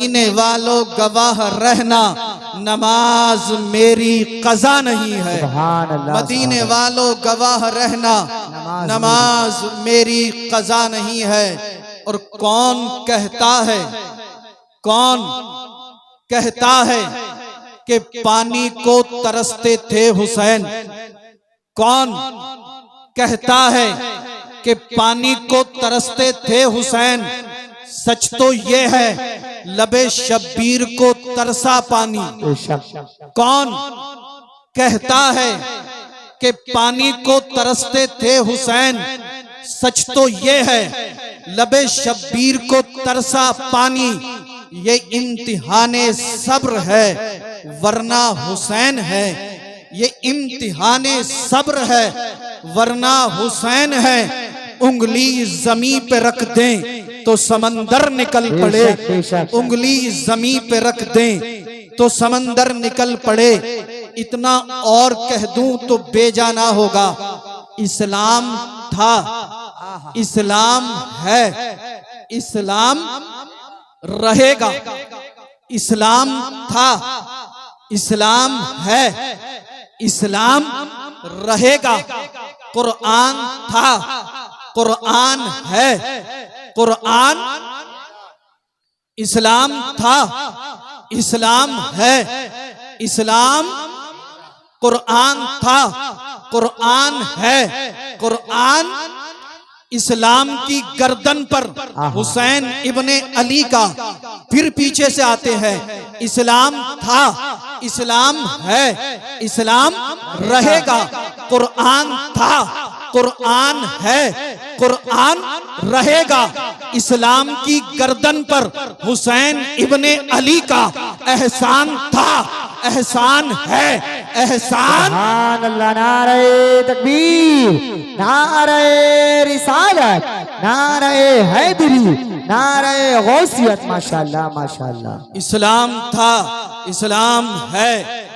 मदीने वालों गवाह रहना, नमाज मेरी कज़ा नहीं है। मदीने वालों गवाह रहना, नमाज मेरी कज़ा नहीं है। और कौन कहता है कि पानी को तरसते थे हुसैन? कौन कहता है कि पानी को तरसते थे हुसैन? सच तो ये है लबे शब्बीर को तरसा पानी। कौन कहता है कि पानी को तरसते थे हुसैन? सच तो ये है लबे शब्बीर को तरसा पानी। ये इम्तिहाने सब्र है वरना हुसैन है। ये इम्तिहाने सब्र है वरना हुसैन है। उंगली जमी पे रख दें तो समंदर निकल पड़े। उंगली जमी पे रख दें तो समंदर निकल पड़े। इतना और कह दूं तो बेजाना होगा। इस्लाम था, इस्लाम है, इस्लाम रहेगा। इस्लाम था, इस्लाम है, इस्लाम रहेगा। कुरान था, कुरान है, कुरान। इस्लाम था, इस्लाम है, इस्लाम। कुरान था, कुरान है, कुरान। इस्लाम की गर्दन पर हुसैन इब्ने अली का फिर पीछे से आते हैं। इस्लाम था, इस्लाम है, इस्लाम रहेगा। कुरान था, कुरान है, कुरान रहेगा। इस्लाम की गर्दन पर हुसैन इब्ने अली का एहसान था, एहसान है, एहसान। नारे तकबीर, नारे रिसालत, नारे हैदरी, नारे गौसियत। माशाअल्लाह, माशाअल्लाह। इस्लाम था, इस्लाम है,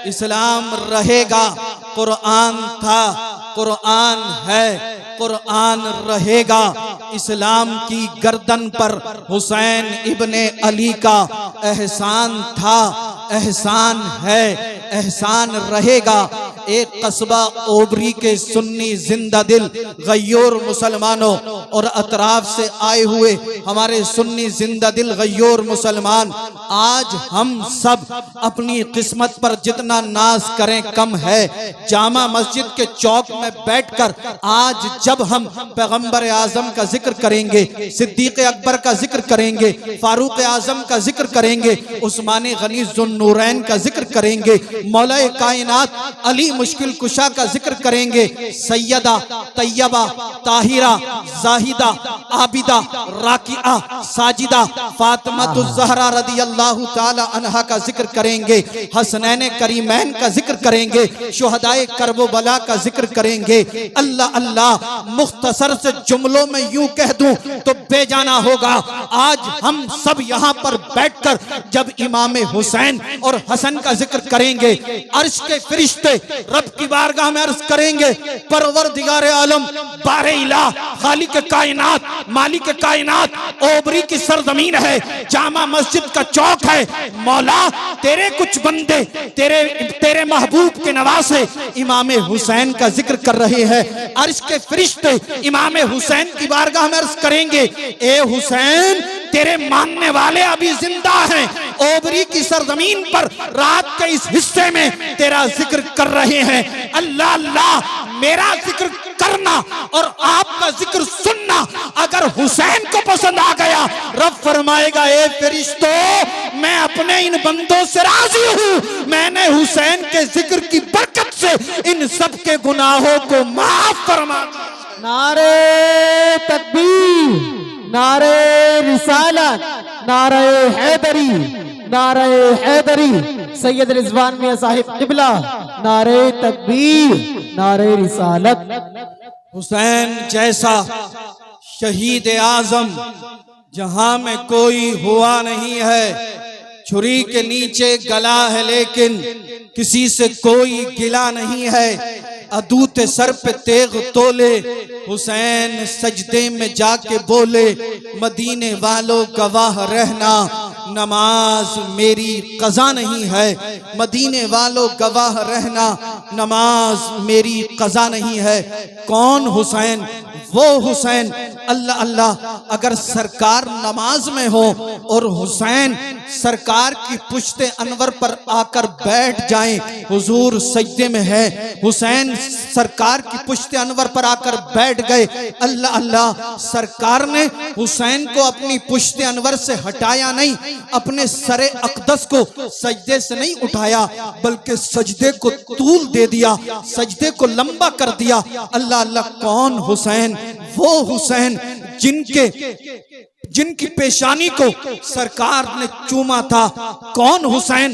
इस्लाम रहेगा। कुरान था, कुरान है, कुरान रहेगा। इस्लाम की गर्दन पर हुसैन इब्ने अली का एहसान था, एहसान है, एहसान रहेगा। एक कस्बा ओबरी के सुन्नी जिंदा दिल गय्योर मुसलमानों और अतराफ से आए हुए हमारे सुन्नी जिंदा दिल गय्योर मुसलमान, आज हम सब अपनी किस्मत पर जितना नाज करें कम है। जामा मस्जिद के चौक में बैठकर आज जब हम पैगंबर आजम का जिक्र करेंगे, सिद्दीक अकबर का जिक्र करेंगे, फारूक आजम का जिक्र करेंगे, उस्मानी गनी ज़ुन्नूरैन का जिक्र करेंगे, मौलाए कायनात अली मुश्किल कुशा का जिक्र करेंगे, सैयदा तैयबा ताहिरा जाहिदा आबिदा राकिआ साजिदा फातिमातुज़ ज़हरा रदियल्लाहु ताला अन्हा का जिक्र करेंगे, हसनैन करीमैन का जिक्र करेंगे, शुहदाए करबला का जिक्र करेंगे। अल्लाह अल्लाह, मुख्तसर से जुमलों में यूं कह दूं तो बेजाना होगा। आज हम सब यहाँ पर बैठकर जब इमाम हुसैन और हसन का जिक्र करेंगे, अर्श के फरिश्ते रब की बारगाह में अर्ज करेंगे, परवरदिगार आलम बारे इलाह खालिक कायनात मालिक कायनात, ओबरी की सरजमीन है, जामा मस्जिद का चौक है, मौला तेरे कुछ बंदे तेरे महबूब के नवासे इमाम हुसैन का जिक्र कर रहे हैं। अर्श के फरिश्ते इमाम हुसैन की बारगाह में अर्ज करेंगे, ए हुसैन तेरे मानने वाले अभी जिंदा हैं, ओबरी की सरजमीन पर रात के इस हिस्से में तेरा जिक्र कर रहे हैं। अल्लाह अल्लाह, मेरा जिक्र करना और आपका जिक्र सुनना अगर हुसैन को पसंद आ गया, रब फरमाएगा, ए फरिश्तों मैं अपने इन बंदों से राजी हूँ, मैंने हुसैन के जिक्र की बरकत से इन सब के गुनाहों को माफ फरमा दिया। नारे तकबीर, नारे रिसालत, नारे हैदरी, नारे हैदरी, सैयद रिजवान मियां साहिब किबला, नारे तकबीर, नारे रिसालत। हुसैन जैसा शहीद आजम जहां में कोई हुआ नहीं है, छुरी के नीचे गला है लेकिन किसी से कोई गिला नहीं है। अदूते सर पे तेग तोले हुसैन सजदे में जाके बोले, मदीने वालों गवाह रहना नमाज मेरी कज़ा नहीं है। मदीने वालों गवाह रहना नमाज मेरी कज़ा नहीं है। कौन हुसैन? वो हुसैन, अल्लाह अल्लाह, अगर सरकार नमाज में हो और हुसैन सरकार की पुश्ते अनवर पर आकर बैठ जाएं, हुजूर सजदे में है, हुसैन सरकार की पुश्ते अनवर पर आकर बैठ गए, अल्लाह अल्लाह, सरकार ने हुसैन को अपनी पुश्ते अनवर से हटाया नहीं, अपने सरे अक़दस को सजदे से नहीं उठाया, बल्कि सजदे को तूल दे दिया, सजदे को लंबा कर दिया। अल्लाह अल्लाह, कौन हुसैन? वो हुसैन जिनकी पेशानी को सरकार ने चूमा था। कौन हुसैन?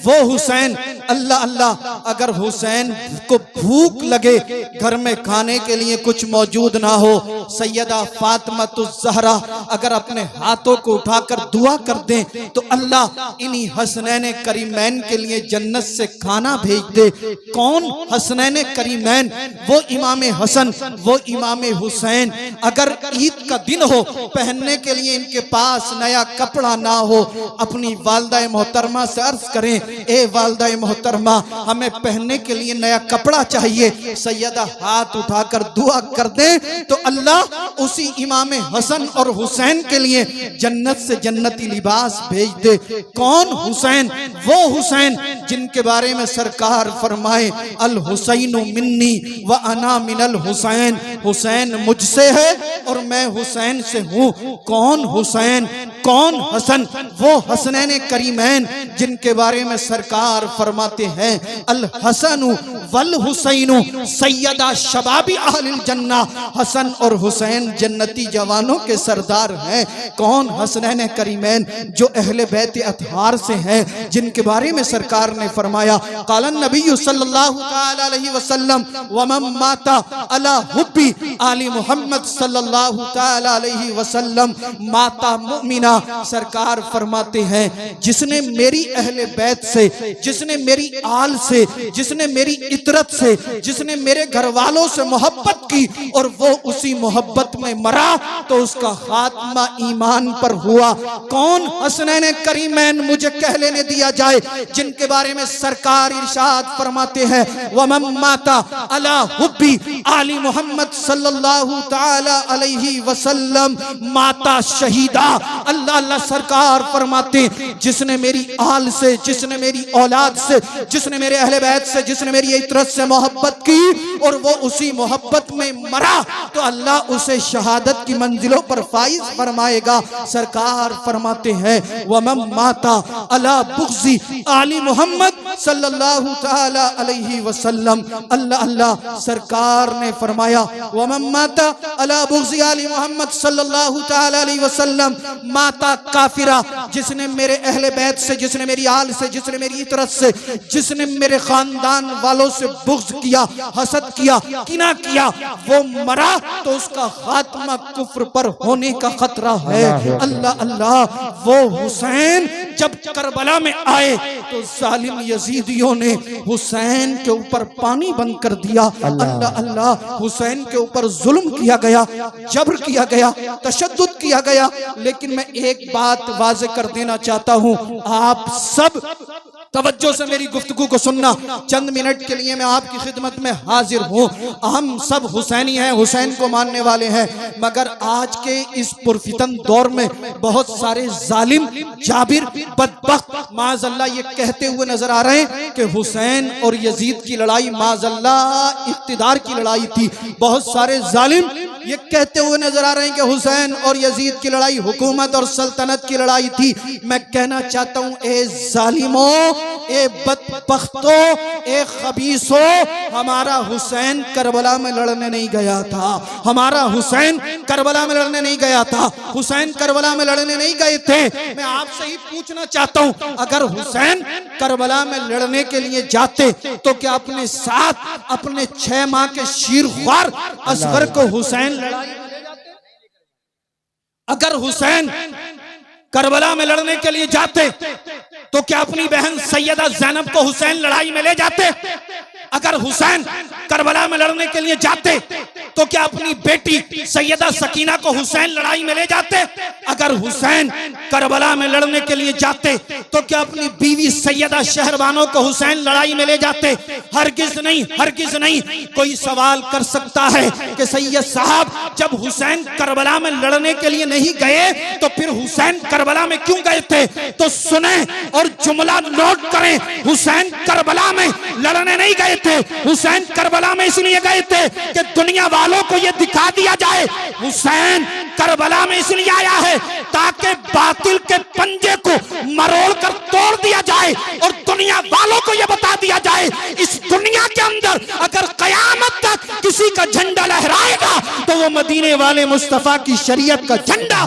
वो हुसैन, अल्लाह अल्लाह, अगर हुसैन को भूख लगे, घर में खाने के लिए कुछ मौजूद ना हो, सैयदा फातिमातुज़ ज़हरा अगर अपने हाथों को उठाकर दुआ कर दें तो अल्लाह इन्हीं हसनैन करीमैन के लिए जन्नत से खाना भेज दे। कौन हसनैन करीमैन? वो इमाम हसन, वो इमाम हुसैन। अगर ईद का दिन हो, पहनने के लिए इनके पास नया कपड़ा ना हो, अपनी वालदा मोहतरमा से अर्ज करें, ए वालदा मोहतरमा, हमें पहनने के लिए नया कपड़ा चाहिए। सैयदा हाथ उठाकर दुआ कर दें तो अल्लाह उसी इमाम हसन और हुसैन के लिए जन्नत से जन्नती लिबास भेज दे। कौन हुसैन? वो हुसैन जिनके बारे में सरकार फरमाए, अल हुसैनु मिन्नी व अना मिनल हुसैन, हुसैन मुझसे है और मैं हुसैन से हूँ। कौन हुसैन? कौन हसन? वो हसनैन करीमैन जिनके बारे में सरकार फरमाते हैं, अल हसनु वल हुसैनु सैयदा शबाबी अहलिल जन्ना, हसन और हुसैन जन्नती जवानों के सरदार हैं। कौन? हसनैन करीमैन जो अहले बैत अतहार से हैं, जिनके बारे में सरकार ने फरमाया, क़ालन नबी सल्लल्लाहु तआला अलैहि वसल्लम व मन माता अला हुब्बी आली मोहम्मद सल्लल्लाहु तआला अलैहि वसल्लम माता मुमिना। सरकार फरमाते हैं, जिसने मेरी अहले बैत से, जिसने मेरी आल से, जिसने मेरी इतरत से, जिसने मेरे घर वालों से मोहब्बत की और वो उसी मोहब्बत में मरा तो उसका खात्मा ईमान पर हुआ। कौन? हसनैन करीमैन मुझे कह लेने दिया जाए जिनके बारे में सरकार इरशाद फरमाते हैं, वमन माता अला हुब्बी आली मोहम्मद सल्लल्लाहु तआला अलैहि वसल्लम माता शहीदा। अल्लाह अल्लाह, सरकार फरमाते हैं, जिसने मेरी आल से, जिसने मेरी औलाद से, जिसने मेरे अहले बैत से, जिसने मेरी इतरत से मोहब्बत की और वो उसी मोहब्बत में मरा तो अल्लाह उसे शहादत की मंजिलों पर फाइज फरमाएगा। सरकार फरमाते हैं, वमन माता अला बुग़्ज़ी आली मोहम्मद सल्लल्लाहु तआला अलैहि वसल्लम। अल्लाह अल्लाह, सरकार ने फरमाया, वमन माता अला बुग़्ज़ी आली मोहम्मद सल्लल्लाहु तआला अलैहि वसल्लम माता काफिरा, जिसने मेरे अहले बैत से, जिसने मेरी आल से, जिसने मेरी इतरत से, जिसने मेरे खानदान वालों से बुग़्ज़ किया, हसद किया, किना किया, वो मरा तो उसका खात्मा कुफ्र पर होने का खतरा है। अल्लाह अल्लाह, वो हुसैन जब करबला में आए तो जालिम यजीदियों ने हुसैन के ऊपर पानी बंद कर दिया। अल्लाह अल्लाह, हुसैन के ऊपर जुल्म किया गया, जबर किया गया, तशद्दुद किया गया। लेकिन मैं एक बात वाज़ेह कर देना चाहता हूँ, आप सब तवज्जो से मेरी गुफ्तगू को सुनना। चंद मिनट के लिए मैं आपकी खिदमत में हाजिर हूँ। हम सब हुसैनी हैं, हुसैन को मानने वाले हैं, मगर आज के इस पुरफितन दौर में बहुत सारे जालिम, जाबिर, बदबख्त माज़अल्लाह ये कहते हुए नजर आ रहे हैं कि हुसैन और यजीद की लड़ाई माज़अल्लाह इक़्तिदार की लड़ाई थी। बहुत सारे जालिम ये कहते हुए नजर आ रहे हैं कि हुसैन और यजीद की लड़ाई हुकूमत और सल्तनत की लड़ाई थी। मैं कहना चाहता हूँ, ए जालिमों, ए बदबख्तों, ए खबीसों, हमारा हुसैन करबला में लड़ने नहीं गया था। हमारा हुसैन करबला में लड़ने नहीं गया था। हुसैन करबला में लड़ने नहीं गए थे। मैं आपसे ही पूछना चाहता हूँ, अगर हुसैन करबला में लड़ने के लिए जाते तो क्या अपने साथ अपने 6 माह के शीरख्वार असगर को हुसैन लड़ाई में ले जाते? अगर हुसैन करबला में लड़ने के लिए जाते तो क्या अपनी बहन सैयदा ज़ैनब को हुसैन लड़ाई में ले जाते? अगर हुसैन करबला में लड़ने के लिए जाते तो क्या अपनी बेटी सैयदा सकीना को हुसैन लड़ाई में ले जाते? अगर हुसैन करबला में लड़ने के लिए जाते तो क्या अपनी बीवी सैयदा शहरबानो को हुसैन लड़ाई में ले जाते? हरगिज नहीं, हरगिज नहीं। कोई सवाल कर सकता है कि सैयद साहब जब हुसैन करबला में लड़ने के लिए नहीं गए तो फिर हुसैन करबला में क्यों गए थे? तो सुने और जुमला नोट करें, हुसैन करबला में लड़ने नहीं गए थे। हुसैन करबला में इसलिए गए थे कि दुनिया वालों को यह दिखा दिया जाए हुसैन करबला में इसलिए आया है ताकि बातिल के पंजे को मरोड़ कर तोड़ दिया जाए और दुनिया वालों को यह बता दिया जाए इस दुनिया के अंदर अगर कयामत तक किसी का झंडा लहराएगा तो वो मदीने वाले मुस्तफा की शरीयत का झंडा।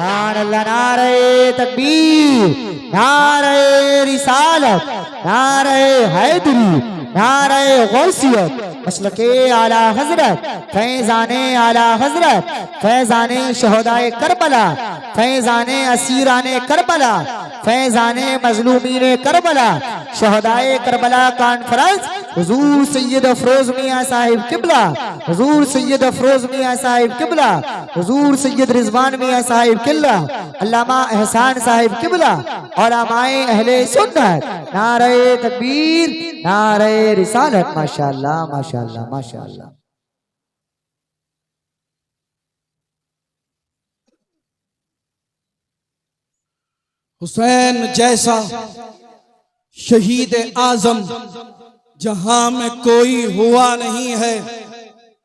नारे तकबीर, नारे रिसालत, नारे हैदरी, नारे गौसियत, मसलके आला हजरत, फैजाने आला हजरत, फैजाने शहदाए करबला, फैजाने असीराने करबला, फैजाने मजलूमीने करबला, शहदाए करबला कॉन्फ्रेंस हुजूर सैयद अफरोज मियां साहिब किबला, हुजूर सैयद अफरोज मियां साहिब किबला, हुजूर सैयद रिजवान मियां साहिब किबला, अल्लामा एहसान साहिब किबला, उलमाए अहले सुन्नत, नारे तकबीर, नारे रिसालत। माशाअल्लाह, माशाअल्लाह, माशाअल्लाह। हुसैन जैसा शहीद आजम जहां में कोई हुआ नहीं है।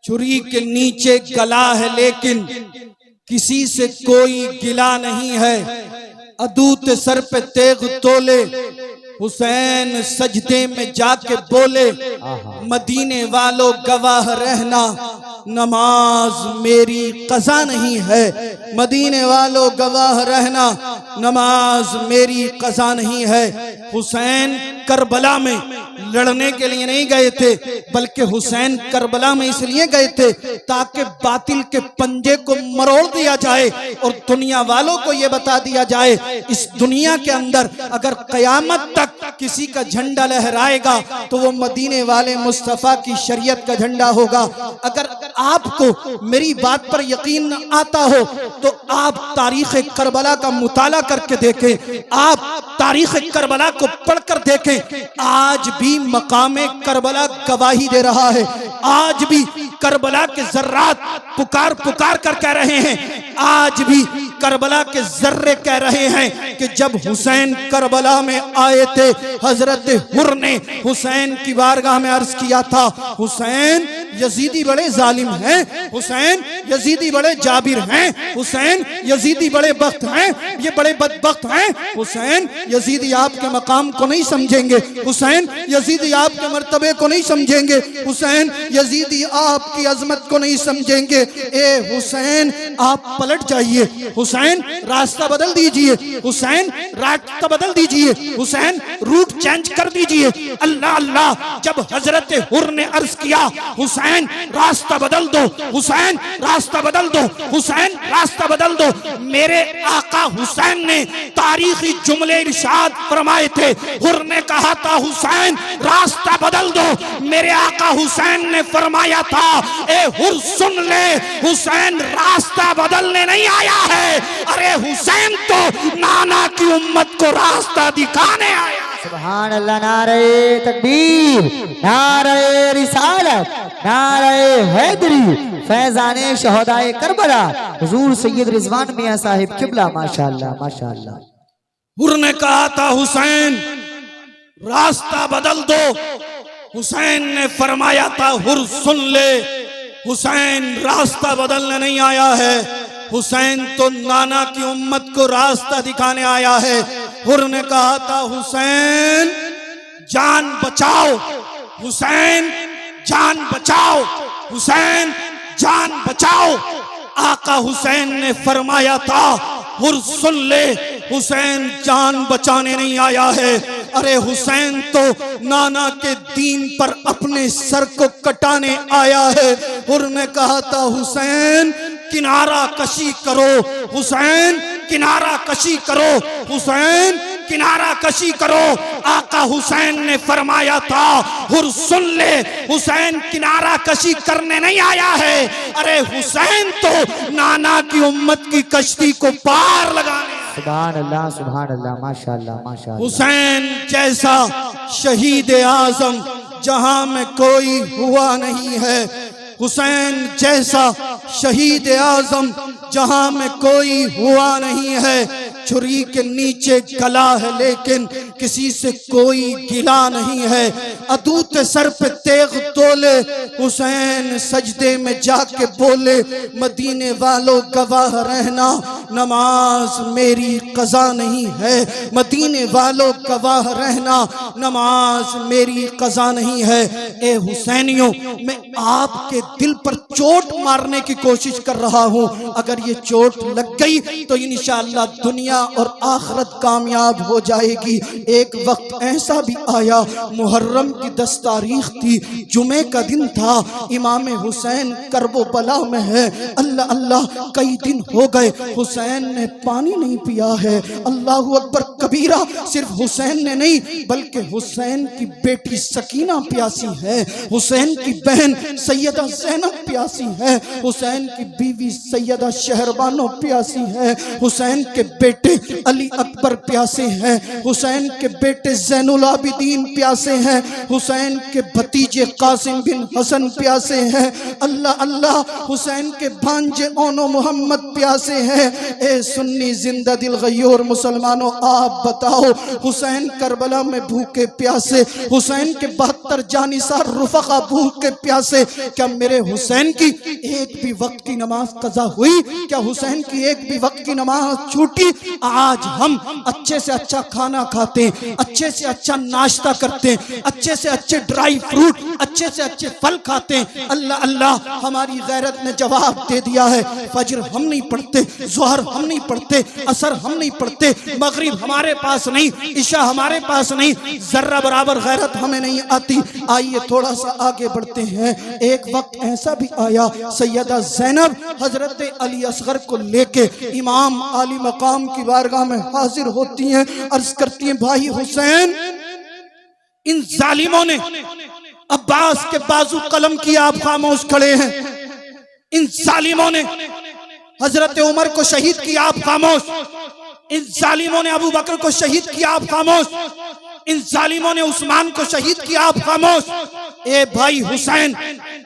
छुरी के नीचे गला है लेकिन किसी से कोई गिला नहीं है। अदूत सर पे तेग तोले हुसैन सजदे में जाके बोले मदीने वालों गवाह रहना नमाज मेरी कज़ा नहीं है। मदीने वालों गवाह रहना नमाज मेरी कज़ा नहीं है। हुसैन करबला में लड़ने के लिए नहीं गए थे बल्कि हुसैन करबला में इसलिए गए थे ताकि बातिल के पंजे को मरोड़ दिया जाए और दुनिया वालों को यह बता दिया जाए इस दुनिया के अंदर अगर कयामत तक किसी का झंडा लहराएगा तो वो मदीने वाले मुस्तफा की शरीयत का झंडा होगा। अगर आपको मेरी बात पर यकीन न आता हो तो आप तारीख करबला का मुताला करके देखें, आप तारीख करबला को पढ़कर देखें। आज भी मकामे करबला गवाही दे रहा है। आज भी करबला के जर्रात पुकार पुकार कर कह रहे हैं, आज भी करबला के जर्रे कह रहे हैं कि जब हुसैन करबला में आए थे हजरत हुर ने हुसैन की बारगाह में अर्ज किया था हुसैन यजीदी बड़े जालिम हैं, हुसैन यजीदी बड़े जाबिर हैं, हुसैन यजीदी बड़े बख्त हैं, ये बड़े बदबख्त हैं। हुसैन यजीदी आपके मकाम को नहीं समझेंगे, हुसैन यजीदी आपके मर्तबे को नहीं समझेंगे, हुसैन यजीदी आपकी अजमत को नहीं समझेंगे। ए हुसैन आप पलट जाइए, हुसैन रास्ता बदल दीजिए, हुसैन रास्ता बदल दीजिए, हुसैन रूट चेंज कर दीजिए। अल्लाह अल्लाह जब हजरत हुर ने अर्ज किया हुसैन रास्ता बदल दो, हुसैन रास्ता बदल दो, हुसैन रास्ता बदल दो, मेरे आका हुसैन ने तारीखी जुमले इरशाद फरमाए थे। हुर ने कहा था हुसैन रास्ता बदल दो, मेरे आका हुसैन ने फरमाया था ए हुर सुन ले, हुसैन रास्ता बदलने नहीं आया है, अरे हुसैन तो नाना की उम्मत को रास्ता दिखाने आया। सुभान अल्लाह, नारे तकबीर, नारे रिसालत, नारे हैदरी, फैजाने शहदाए करबला, हुजूर सैयद रिजवान मियां साहिब किबला। माशाअल्लाह, माशाअल्लाह। हुर ने कहा था हुसैन रास्ता बदल दो, हुसैन ने फरमाया था हुर सुन ले, हुसैन रास्ता बदलने नहीं आया है, हुसैन तो नाना की उम्मत को रास्ता दिखाने आया है। हुर ने कहा था हुसैन जान बचाओ, हुसैन जान बचाओ, हुसैन जान बचाओ। आका हुसैन ने फरमाया था हुर सुन ले, हुसैन जान बचाने नहीं आया है, अरे हुसैन तो नाना के दीन पर अपने सर को कटाने आया है। हुर ने कहा था हुसैन किनारा कशी करो, हुसैन किनारा कशी करो, हुसैन किनारा कशी करो। आका हुसैन ने फरमाया था, हुर सुन ले, हुसैन किनारा कशी करने नहीं आया है, अरे हुसैन तो नाना की उम्मत की कश्ती को पार लगाने। सुभान अल्लाह, माशाअल्लाह माशाअल्लाह। हुसैन जैसा शहीद आजम जहां में कोई हुआ नहीं है, हुसैन जैसा शहीद आजम जहां में कोई हुआ नहीं है। छुरी के नीचे गला है लेकिन किसी से कोई गिला नहीं है। अदूत सर पे तेग तोले हुसैन सजदे में जाके बोले, मदीने वालों गवाह रहना नमाज मेरी कज़ा नहीं है। मदीने वालों गवाह रहना नमाज मेरी कज़ा नहीं है। ए हुसैनियों, मैं आपके दिल पर चोट मारने की कोशिश कर रहा हूं। अगर ये चोट लग गई तो इंशाअल्लाह दुनिया और आखिरत कामयाब हो जाएगी। एक वक्त ऐसा भी आया, मुहर्रम की 10 तारीख थी, जुमे का दिन था, इमाम हुसैन करबो बला में है। अल्लाह अल्लाह, कई दिन हो गए हुसैन ने पानी नहीं पिया है। अल्लाहु अकबर कबीरा, सिर्फ हुसैन ने नहीं बल्कि हुसैन की बेटी सकीना प्यासी है, हुसैन की बहन सैयदा ज़ैनब प्यासी है, हुसैन की बीवी सैयदा शहरबानो प्यासी है, हुसैन के बेटे अली अकबर प्यासे हैं, हुसैन के बेटे ज़ैनुल आबिदीन प्यासे हैं, हुसैन के भतीजे कासिम बिन हसन प्यासे हैं। अल्लाह अल्लाह, हुसैन के भांजे ओनो मोहम्मद प्यासे हैं। ए सुन्नी जिंदा दिल गयूर मुसलमानों, आप बताओ, हुसैन करबला में भूखे प्यासे, हुसैन के 72 जानिसार रुफका भूखे प्यासे। क्या मेरे हुसैन की एक भी वक्त की नमाज कज़ा हुई? क्या हुसैन की एक भी वक्त की नमाज छूटी? आज हम अच्छे से अच्छा खाना खाते हैं, अच्छे से अच्छा नाश्ता करते हैं, अच्छे से अच्छे ड्राई फ्रूट, अच्छे से अच्छे फल खाते हैं। अल्लाह अल्लाह, हमारी गैरत ने जवाब दे दिया है। फजर हम नहीं पढ़ते, ज़ोहर हम नहीं पढ़ते, असर हम नहीं पढ़ते, मगरिब हमारे पास नहीं, इशा हमारे पास नहीं, जर्रा बराबर गैरत हमें नहीं आती। आइए थोड़ा सा आगे बढ़ते हैं। एक वक्त ऐसा भी आया, सैयदा ज़ैनब हजरत अली असगर को लेके इमाम आली मकाम की बारगाह में हाजिर होती हैं, अर्ज करती हैं, भाई हुसैन, इन जालिमों ने अब्बास के बाजू कलम किया, आप खामोश खड़े हैं। इन जालिमों ने हजरत उमर को शहीद किया, आप खामोश। इन जालिमों ने अबू बकर को शहीद किया, आप खामोश। इन जालिमों ने उस्मान को शहीद किया, आप खामोश। ए भाई हुसैन,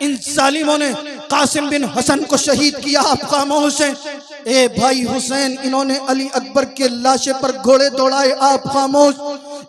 इन जालिमों ने कासिम बिन हसन को शहीद किया, आप खामोश हैं। ए भाई हुसैन, इन्होंने अली अकबर के लाशे पर घोड़े दौड़ाए, आप खामोश।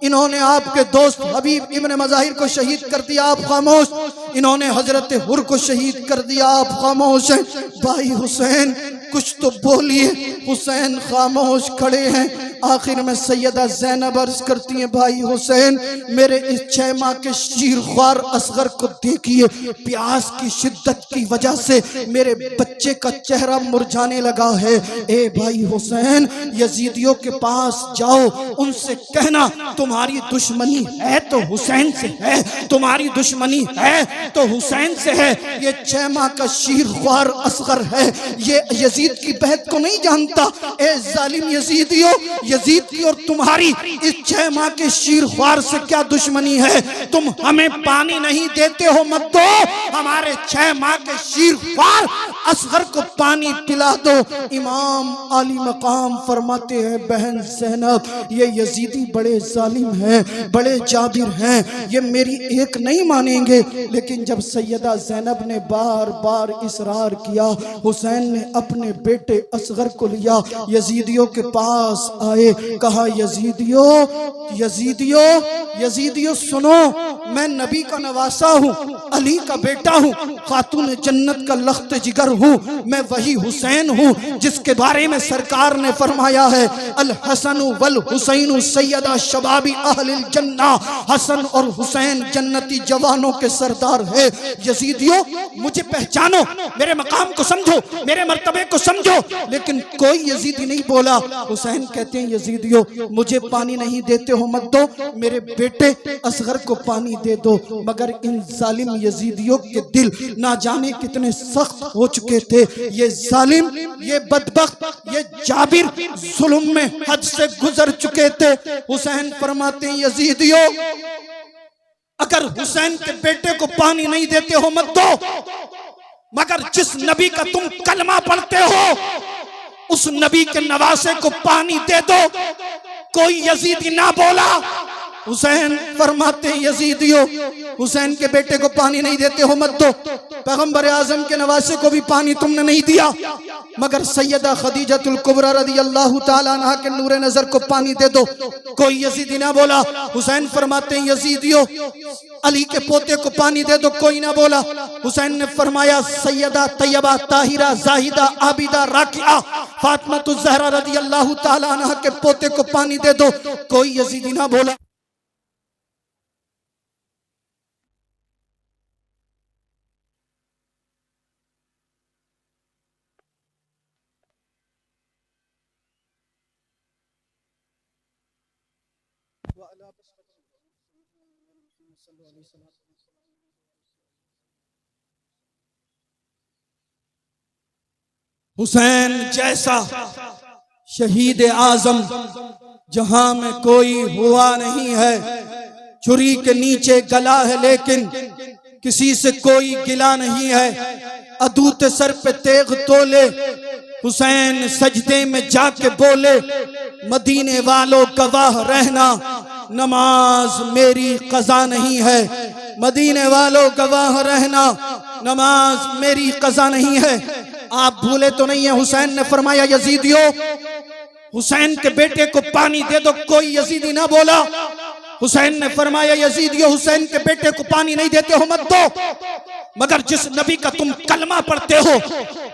इन्होंने आपके दोस्त हबीब इब्न मज़ाहिर को शहीद कर दिया, आप खामोश। इन्होंने हजरत हुर को शहीद कर दिया, आप खामोश हैं। भाई हुसैन, कुछ तो बोलिए। हुसैन खामोश खड़े हैं। आखिर में सैयदा ज़ैनब अर्ज करती हैं, भाई हुसैन, मेरे इस 6 माह के शीरख्वार असगर को देखिए, प्यास की शिद्दत की वजह से मेरे बच्चे का चेहरा मुरझाने लगा है। ए भाई हुसैन, यजीदियों के पास जाओ, उनसे कहना तुम्हारी दुश्मनी है तो हुसैन से है, तुम्हारी दुश्मनी है तो हुसैन से है। ये 6 माह का शीरख्वार असगर है, ये यजीद की बहत को नहीं जानता। ए जालिम यजीदियों, यजीद की और तुम्हारी इस 6 माह के शीरख्वार से क्या दुश्मनी है? तुम हमें पानी नहीं देते हो, मत दो, हमारे 6 माह के शीरख्वार असगर को पानी पिला दो। इमाम आली मकाम फरमाते हैं, बहन ज़ैनब, ये यजीदी बड़े जालिम हैं, बड़े जाबिर हैं, ये मेरी एक नहीं मानेंगे। लेकिन जब सैयदा ज़ैनब ने बार बार इसरार किया, हुसैन ने अपने बेटे असगर को लिया, यजीदियों के पास आए, कहा, यजीदियों, यजीदियों, यजीदियों सुनो, मैं नबी का नवासा हूँ, अली का बेटा हूँ, खातून जन्नत का लख्त जिगर हूँ, मैं वही हुसैन हूँ जिसके बारे में सरकार ने फरमाया है, अल हसन वल हुसैन सैयदा शबाबी अहलिल जन्ना, हसन और हुसैन जन्नती जवानों के सरदार है। यजीदियों, मुझे पहचानो, मेरे मकाम को समझो, मेरे मर्तबे को समझो। लेकिन कोई यजीदी नहीं बोला। हुसैन कहते हैं, यजीदियों मुझे पानी नहीं देते हो मत दो, मेरे बेटे असगर को पानी दे दो। मगर इन जालिम यजीदियों के दिल ना जाने कितने सख्त हो चुके थे। ये जालिम, ये बदबख्त, ये जाबिर जुल्म में हद से गुजर चुके थे। हुसैन फरमाते हैं यजीदियों अगर हुसैन के बेटे को पानी नहीं देते हो मत दो, मगर जिस नबी का तुम कलमा पढ़ते हो उस नबी के नवासे को पानी दे दो। कोई यजीदी ना बोला। हुसैन फरमाते हैं यजीदियों हुसैन के बेटे को पानी नहीं देते हो मत दो, पैगंबर आजम के नवासे को भी पानी तुमने नहीं दिया, मगर सैयदा खदीजतुल कुबरा रदियल्लाहु ताला अन्हा के नूरे नजर को पानी दे दो। कोई यजीदी ना बोला। हुसैन फरमाते हैं यजीदियों अली के पोते को पानी दे दो, कोई ना बोला। हुसैन ने फरमाया सैयदा तैयबा ताहिरा जाहिदा आबिदा राकिया फातिमा ज़हरा रदियल्लाहु ताला अन्हा के पोते को पानी दे दो, कोई यजीदी ना बोला। हुसैन जैसा शहीद आजम जहां में कोई हुआ नहीं है। छुरी के नीचे गला है लेकिन किसी से कोई गिला नहीं है। अदूत सर पे तेग तोले हुसैन सजदे में जाके बोले मदीने वालों गवाह रहना नमाज मेरी कज़ा नहीं है। मदीने वालों गवाह रहना नमाज मेरी कज़ा नहीं है। आप भूले तो नहीं है हुसैन ने फरमाया यजीदियों हुसैन के बेटे को पानी दे दो, कोई यजीदी ना बोला। हुसैन ने फरमाया यजीदियों हुसैन के बेटे को पानी नहीं देते हो मत दो, मगर जिस नबी का तुम कलमा पढ़ते हो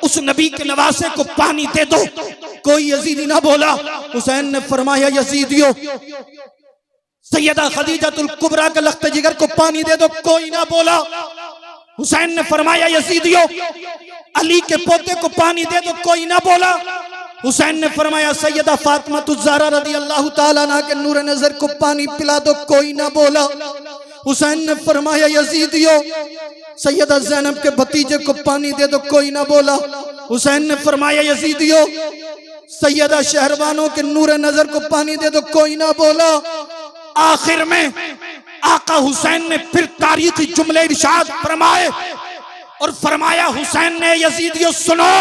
उस नबी के नवासे को पानी दे दो, कोई यजीदी ना बोला। हुसैन ने फरमाया यजीदियों सैयदा खदीजतुल कुबरा के लख्त जिगर को पानी दे दो, कोई ना बोला। हुसैन ने फरमाया यजीदियों अली के पोते को पानी दे दो, कोई ना बोला। हुसैन ने फरमाया सैयदा फातिमा ज़हरा रदियल्लाहु ताला अन्हा के नूर नजर को पानी पिला दो, कोई ना बोला। हुसैन ने फरमाया यजीदियों सैयदा ज़ैनब के भतीजे को पानी दे दो, कोई ना बोला। हुसैन ने फरमाया यजीदियों सैयदा शहरबानों के नूर नजर को पानी दे दो, कोई ना बोला। आखिर में आका हुसैन ने फिर तारीखी जुमले इरशाद फरमाए और फरमाया हुसैन ने यजीदियों सुनो,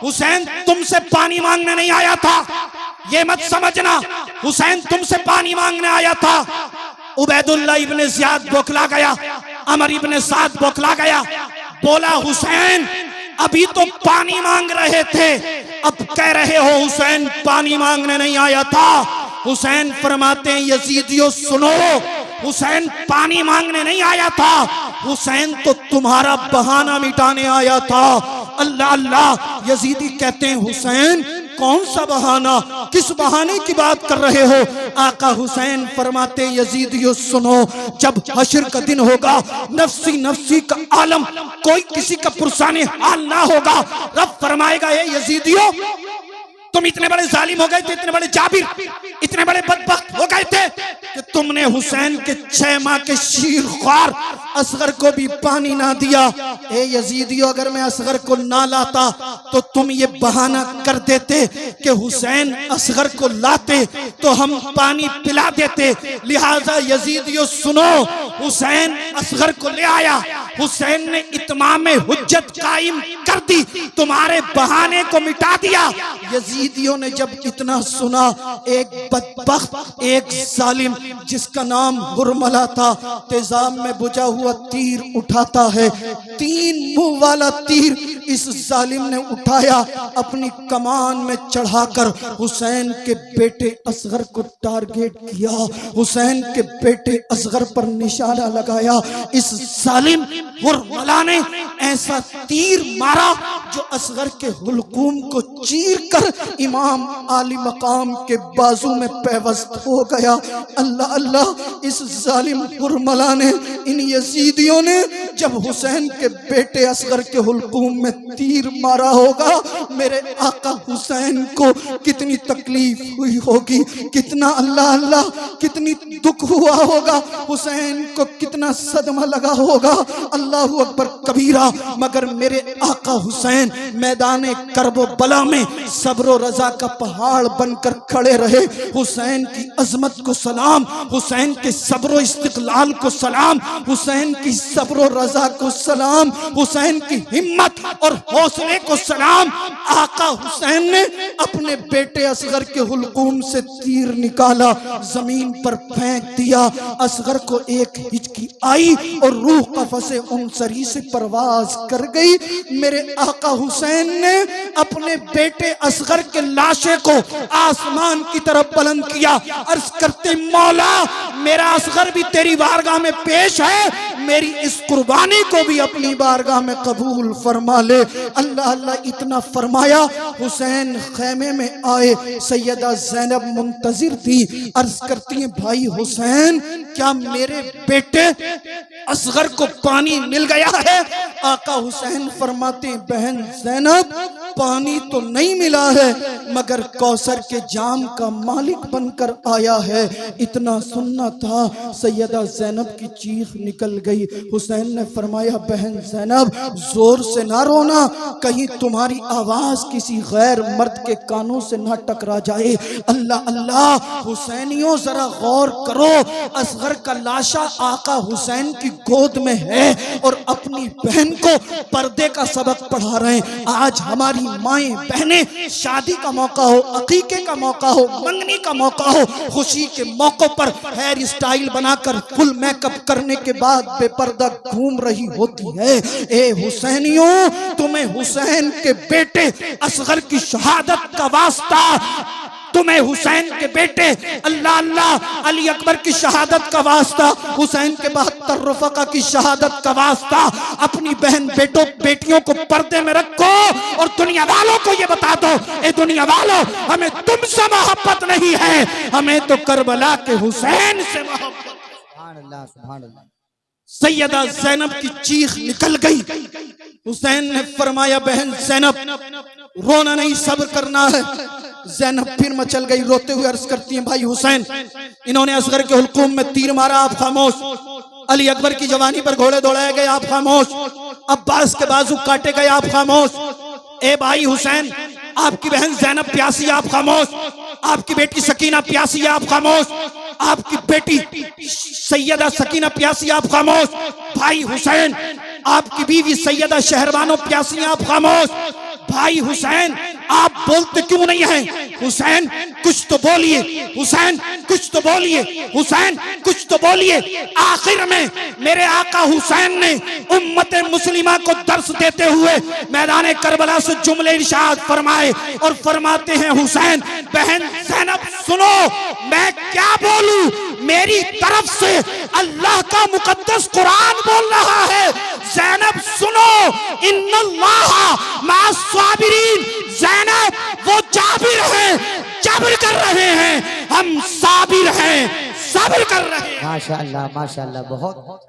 हुसैन तुमसे पानी मांगने नहीं आया था, ये मत समझना। हुसैन तुमसे पानी मांगने आया था। उबैदुल्लाह इब्ने ज़ियाद बौखला गया, अमर इब्ने साद बौखला गया, बोला हुसैन अभी तो पानी मांग रहे थे, अब कह रहे हो हुसैन पानी मांगने नहीं आया था। हुसैन फरमाते हैं यजीदियों सुनो, हुसैन पानी मांगने नहीं आया था, हुसैन तो तुम्हारा बहाना मिटाने आया था। अल्लाह अल्लाह। यजीदी कहते हैं हुसैन कौन सा बहाना, किस बहाने की बात कर रहे हो? आका हुसैन फरमाते यजीदियों सुनो, जब हश्र का दिन होगा नफ्सी नफ्सी का आलम, कोई किसी का पुरसाने हाल ना होगा। रब फरमाएगा ये यजीदियों तुम इतने बड़े जालिम हो गए थे, इतने बड़े जाबिर, इतने बड़े बदबख्त हो गए थे कि तुमने हुसैन के 6 माह के शीरख्वार असगर को भी पानी ना दिया। ए यजीदियों अगर मैं असगर को ना लाता तो तुम ये बहाना कर देते कि हुसैन असगर को लाते तो हम पानी पिला देते। लिहाजा यजीदियों सुनो, हुसैन असगर को ले आया, हुसैन ने इत्माम हुज्जत कायम कर दी, तुम्हारे बहाने को मिटा दिया। यजीदियों ने जब इतना सुना, एक बदबख्त, एक जालिम जिसका नाम हुरमला था, तेजाब में बुझा हुआ तीर उठाता है। 3 मुंह वाला तीर इस जालिम ने उठाया, अपनी कमान में चढ़ाकर हुसैन के बेटे असगर को टारगेट किया, हुसैन के बेटे असगर पर निशाना लगाया। इस जालिम हुरमला ने ऐसा तीर मारा जो असगर के हुलकूम को चीर कर इमाम आली मकाम के बाजू में पेवस्त हो गया। अल्लाह अल्लाह, इस जालिम हुरमला ने, इन यजीदियों ने जब हुसैन के बेटे असगर के हुलकूम में तीर मारा होगा, मेरे आका हुसैन को कितनी तकलीफ हुई होगी, कितना अल्लाह अल्लाह कितनी दुख हुआ होगा, हुसैन को कितना सदमा लगा होगा। अल्लाहू अकबर कबीरा। मगर मेरे आका हुसैन मैदान करबला में सब्र रजा का पहाड़ बनकर खड़े रहे। हुसैन की अजमत को सलाम, हुसैन के सब्र इस्तिकलाल को सलाम, हुसैन की सब्र रजा को सलाम, हुसैन की हिम्मत और हौसले को सलाम। आका हुसैन ने अपने बेटे असगर के हुलकूम से तीर निकाला, जमीन पर फेंक दिया। असगर को एक हिचकी आई और रूह कफ़से उनसरी से परवाज कर गई। मेरे आका हुसैन ने अपने बेटे असगर के लाशे को आसमान की तरफ बुलंद किया, अर्ज करते मौला मेरा असगर भी तेरी बारगाह में पेश है, मेरी इस कुर्बानी को भी अपनी बारगाह में कबूल फरमा ले। अल्लाह अल्लाह इतना फरमाया, हुसैन खैमे में आए, सैयदा ज़ैनब मुंतजिर थी। अर्ज करती हैं भाई हुसैन, क्या मेरे बेटे असगर को पानी मिल गया है? आका हुसैन फरमाते हैं बहन ज़ैनब, पानी तो नहीं मिला है मगर कौसर के जाम का मालिक बनकर आया है। इतना सुनना था, सैयदा ज़ैनब की चीख निकल गई। हुसैन ने फरमाया बहन ज़ैनब जोर से ना रोना, कहीं तुम्हारी आवाज किसी गैर मर्द के कानों से ना टकरा जाए। अल्लाह अल्लाह, हुसैनियों जरा गौर करो, असगर का लाशा आका हुसैन की गोद में है और अपनी बहन को पर्दे का सबक पढ़ा रहे हैं। आज हमारी माएं बहनें शादी का मौका हो, अकीके का मौका हो, मंगनी का मौका हो, खुशी के मौकों पर हेयर स्टाइल बनाकर फुल मेकअप करने के बाद बेपर्दा घूम रही होती है। ए हुसैनियों, तुम्हें हुसैन के बेटे असगर की शहादत का वास्ता, तुम्हें हुसैन के बेटे अल्लाह अल्लाह अली अकबर की शहादत का वास्ता, हुसैन के 72 रफ़क़ा की शहादत का वास्ता, अपनी बहन बेटियों को पर्दे में रखो और दुनिया वालों को ये बता दो, ए दुनिया वालों, हमें तुमसे मोहब्बत नहीं है, हमें तो करबला के हुसैन से मोहब्बत। सुभान अल्लाह, सुभान अल्लाह। सैयदा ज़ैनब की चीख निकल गई। हुसैन ने फरमाया बहन ज़ैनब रोना नहीं, सब्र करना है। ज़ैनब फिर मचल गई, रोते हुए अर्ज करती हैं भाई हुसैन, इन्होंने असगर के हुलकूम में तीर मारा, आप खामोश। अली अकबर की जवानी पर घोड़े दौड़ाए गए, आप खामोश। अब्बास के बाजू काटे गए, आप खामोश। ए भाई हुसैन, आपकी बहन ज़ैनब प्यासी, आप खामोश। आपकी बेटी सकीना प्यासी, आप खामोश। आपकी बेटी सैयदा सकीना प्यासी, आप खामोश। भाई हुसैन, आपकी बीवी सैयदा शहरबानो प्यासी, आप खामोश। भाई हुसैन, आप बोलते क्यों नहीं हैं? हुसैन कुछ तो बोलिए, हुसैन कुछ तो बोलिए, हुसैन कुछ तो बोलिए। आखिर में मेरे आका हुसैन ने उम्मत मुस्लिमा को दर्स देते हुए मैदान करबला से जुमले इरशाद फरमाए और फरमाते हैं हुसैन बहन ज़ैनब सुनो, मैं क्या बोलूं, मेरी तरफ से अल्लाह का मुकद्दस कुरान बोल रहा है। ज़ैनब सुनो, इन्नल्लाह मास्साबिरीन, ज़ैनब वो जाबिर हैं, जबर कर रहे हैं, हम साबिर हैं, सब्र कर रहे हैं। माशाअल्लाह माशाअल्लाह, बहुत।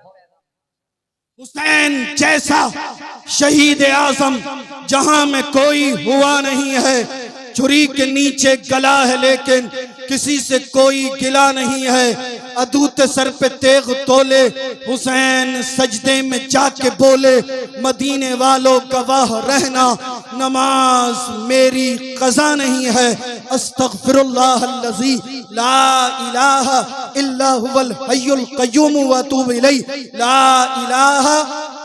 हुसैन जैसा शहीद आज़म जहां में कोई हुआ नहीं है। छुरी के नीचे गला है लेकिन किसी से कोई गिला नहीं है। अदूते सर पे तेग तोले, हुसैन सजदे में जाके बोले, मदीने वालों गवाह रहना, नमाज मेरी कज़ा नहीं है। अस्तग़फिरुल्लाह अल्लज़ी ला इलाहा इल्ला हुवल हय्युल क़य्यूम व अतूबु इलैहि, ला इलाहा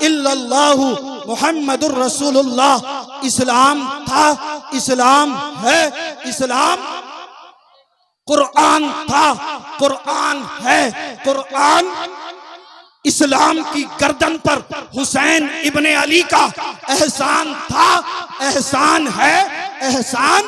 इल्लल्लाहु मुहम्मदुर रसूलुल्लाह। इस्लाम था, इस्लाम है, इस्लाम कुरान था, कुरान है, कुरान। इस्लाम की गर्दन पर हुसैन इब्ने अली का एहसान था, एहसान है, एहसान